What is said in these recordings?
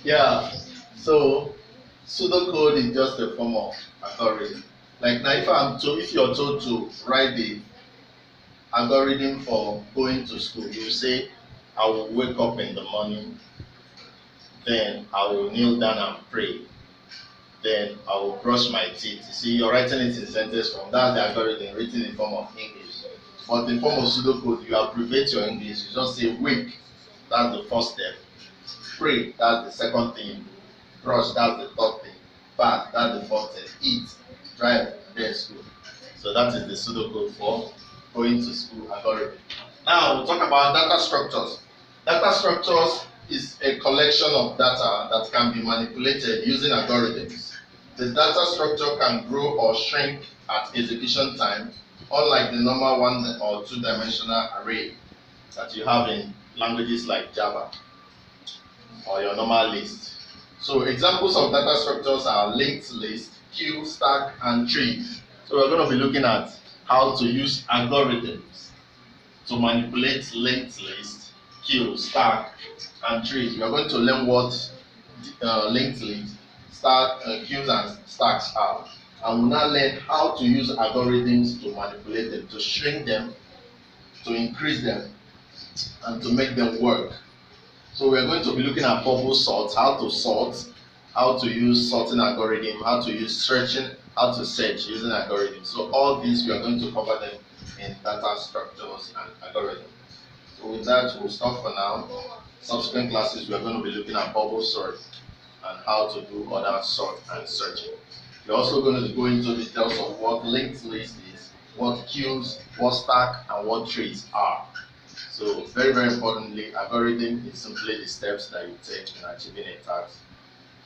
Yeah. So pseudocode is just a form of algorithm. Like now, if you're told to write the algorithm for going to school, you say, I will wake up in the morning, then I will kneel down and pray, then I will brush my teeth. You see, you're writing it in sentence form. That's the algorithm written in form of English. But in form of pseudocode, you abbreviate your English. You just say wake, that's the first step. Pray, that's the second thing. Brush, that's the third thing. Bath, that's the fourth thing. Eat, drive, then school. So that is the pseudocode for going to school algorithm. Now we'll talk about data structures. Data structures is a collection of data that can be manipulated using algorithms. The data structure can grow or shrink at execution time, unlike the normal one or two-dimensional array that you have in languages like Java or your normal list. So examples of data structures are linked list, queue, stack, and tree. So we're going to be looking at how to use algorithms to manipulate linked list, queue, stack, and trees. We are going to learn what linked list, stack, queues, and stacks are. And we'll now learn how to use algorithms to manipulate them, to shrink them, to increase them, and to make them work. So we're going to be looking at bubble sort, how to use sorting algorithm, how to use searching, how to search using algorithms. So all these we are going to cover them in data structures and algorithms. So with that, we'll stop for now. Subsequent classes we are going to be looking at bubble sort and how to do other sort and searching. We're also going to go into details of what linked list is, what queues, what stack, and what trees are. So very, very importantly, algorithm is simply the steps that you take in achieving a task.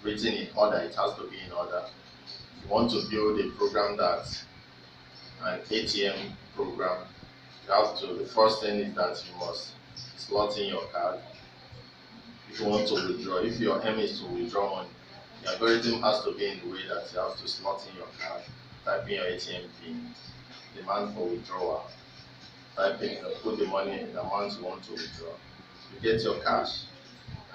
Written in order, it has to be in order. If you want to build a program that's an ATM program, you have to, the first thing is that you must slot in your card. If you want to withdraw, if your aim is to withdraw money, the algorithm has to be in the way that you have to slot in your card, type in your ATM pin, demand for withdrawal, type in, put the money in the amount you want to withdraw. You get your cash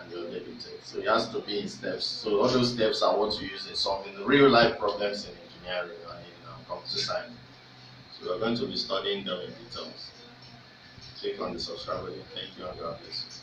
and your debited. So it has to be in steps. So all those steps are what you use in solving real life problems in engineering and in computer science. So we're going to be studying them in details. Click on the subscribe button. Thank you and God bless you.